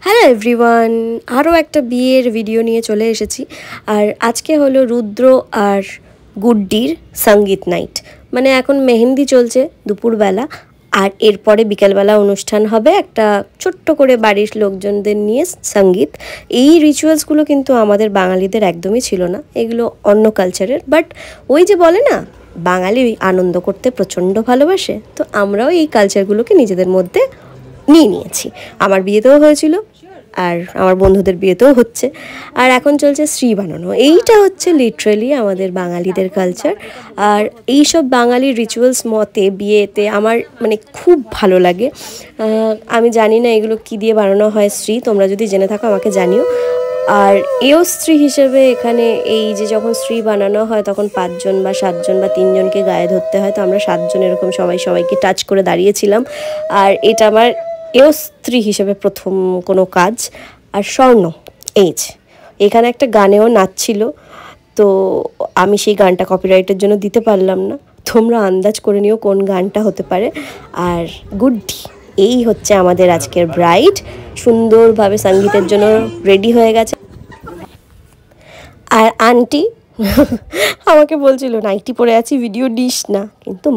Hello everyone, আরও একটা বিয়ের ভিডিও নিয়ে চলে এসেছি। আর আজকে হলো রুদ্র আর গুড্ডির সঙ্গীত নাইট। মানে এখন মেহেন্দি চলছে দুপুরবেলা, আর এরপরে বিকেলবেলা অনুষ্ঠান হবে একটা ছোট্ট করে বাড়ির লোকজনদের নিয়ে সঙ্গীত। এই রিচুয়ালসগুলো কিন্তু আমাদের বাঙালিদের একদমই ছিল না, এগুলো অন্য কালচারের। বাট ওই যে বলে না, বাঙালি আনন্দ করতে প্রচণ্ড ভালোবাসে, তো আমরাও এই কালচারগুলোকে নিজেদের মধ্যে নিয়ে নিয়েছি। আমার বিয়েতেও হয়েছিল, আর আমার বন্ধুদের বিয়েতেও হচ্ছে। আর এখন চলছে শ্রী বানানো। এইটা হচ্ছে লিটারেলি আমাদের বাঙালিদের কালচার। আর এইসব বাঙালি রিচুয়ালস মতে বিয়েতে আমার মানে খুব ভালো লাগে। আমি জানি না এগুলো কী দিয়ে বানানো হয় শ্রী, তোমরা যদি জেনে থাকো আমাকে জানিও। আর এও স্ত্রী হিসেবে এখানে এই যে যখন স্ত্রী বানানো হয় তখন 5 জন বা 7 জন বা 3 জনকে গায়ে ধরতে হয়। তো আমরা 7 জন এরকম সবাইকে টাচ করে দাঁড়িয়েছিলাম। আর এটা আমার এও স্ত্রী হিসেবে প্রথম কোনো কাজ। আর স্বর্ণ এখানে একটা গানেও নাচছিল, তো আমি সেই গানটা কপিরাইটের জন্য দিতে পারলাম না, তোমরা আন্দাজ করে নিও কোন গানটা হতে পারে। আর গুড্ডি এই হচ্ছে আমাদের আজকের ব্রাইড, সুন্দরভাবে সঙ্গীতের জন্য রেডি হয়ে গেছে। আর আন্টি আমাকে বলছিল নাইটি পরে আছি, ভিডিও ডিস না, কিন্তু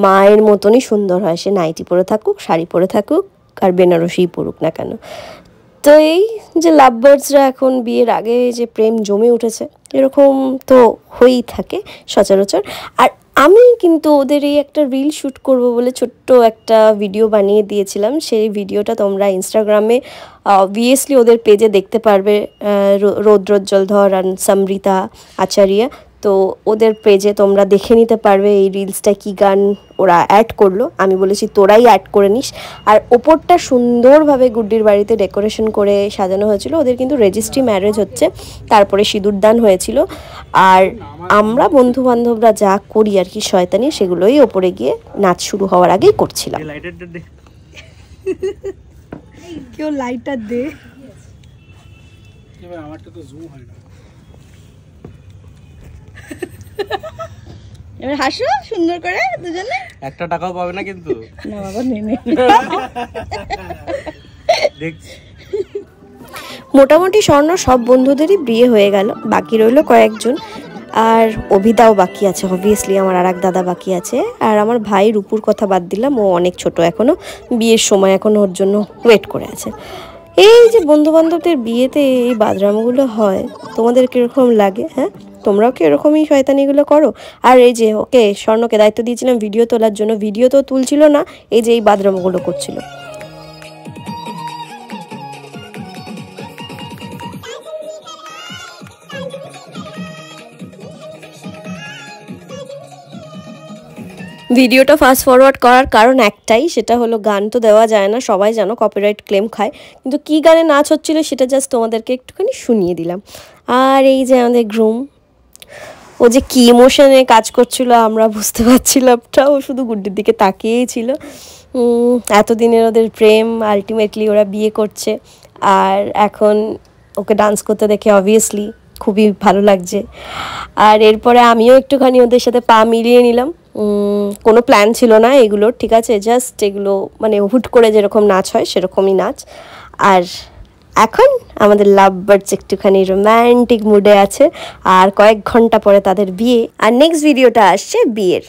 মায়ের মতনই সুন্দর হয়, সে নাইটি পরে থাকুক, শাড়ি পরে থাকুক, আর বেনারসিই পরুক না কেন। তো এই যে লাভ বার্ডসরা এখন বিয়ের আগে যে প্রেম জমে উঠেছে, এরকম তো হয়েই থাকে সচরাচর। আর আমি কিন্তু ওদের এই একটা রিল শ্যুট করব বলে ছোট্ট একটা ভিডিও বানিয়ে দিয়েছিলাম। সেই ভিডিওটা তোমরা ইনস্টাগ্রামে অবভিয়াসলি ওদের পেজে দেখতে পারবে, রৌদ্রোজ্জ্বল ধর আর সমৃতা আচার্য। তো ওদের পেজে তোমরা দেখে নিতে পারবে এই রিলসটা কী গান ওরা অ্যাড করলো। আমি বলেছি তোরাই অ্যাড করে নিস। আর ওপরটা সুন্দরভাবে গুড্ডির বাড়িতে ডেকোরেশন করে সাজানো হয়েছিল। ওদের কিন্তু রেজিস্ট্রি ম্যারেজ হচ্ছে, তারপরে সিঁদুরদান হয়েছিল। আর আমরা বন্ধু বান্ধবরা যা করি আর কি শয়তানি, সেগুলোই ওপরে গিয়ে নাচ শুরু হওয়ার আগেই করছিলাম। কেউ লাইটার দে, আমারটা তো জুম হয় না। এবার হাসো সুন্দর করে দুজনে। 1 টাকাও পাবে না কিন্তু। না বাবা, নেমে দেখছি। মোটামুটি স্বর্ণ সব বন্ধুদেরই বিয়ে হয়ে গেল, বাকি রইল কয়েকজন। আর অভিদাও বাকি আছে, অবভিয়াসলি আমার আর এক দাদা বাকি আছে। আর আমার ভাই রূপুর কথা বাদ দিলাম, ও অনেক ছোট এখনও, বিয়ের সময় এখন ওর জন্য ওয়েট করে আছে। এই যে বন্ধুবান্ধবদের বিয়েতে এই বাদরামগুলো হয়, তোমাদের কীরকম লাগে? হ্যাঁ, তোমরাও কি এরকমই শয়তানিগুলো করো? আর এই যে ওকে স্বর্ণকে দায়িত্ব দিয়েছিলাম ভিডিও তোলার জন্য, ভিডিও তো তুলছিল না, এই যে এই বাদরামগুলো করছিল। ভিডিওটা ফাস্ট ফরওয়ার্ড করার কারণ একটাই, সেটা হলো গান তো দেওয়া যায় না, সবাই জানো কপিরাইট ক্লেম খায়, কিন্তু কী গানে নাচ হচ্ছিল সেটা জাস্ট তোমাদেরকে একটুখানি শুনিয়ে দিলাম। আর এই যে আমাদের গ্রুম, ও যে কী ইমোশনে কাজ করছিল আমরা বুঝতে পারছিলাম না, ও শুধু গুড্ডির দিকে তাকিয়েই ছিল। এতদিনের ওদের প্রেম, আলটিমেটলি ওরা বিয়ে করছে। আর এখন ওকে ডান্স করতে দেখে অবভিয়াসলি খুবই ভালো লাগছে। আর এরপরে আমিও একটুখানি ওদের সাথে পা মিলিয়ে নিলাম। কোনো প্ল্যান ছিল না এগুলোর, ঠিক আছে, জাস্ট এগুলো মানে হুট করে যেরকম নাচ হয় সেরকমই নাচ। আর এখন আমাদের লাভ বার্ডস একটুখানি রোম্যান্টিক মুডে আছে, আর কয়েক ঘন্টা পরে তাদের বিয়ে। আর নেক্সট ভিডিওটা আসছে বিয়ের।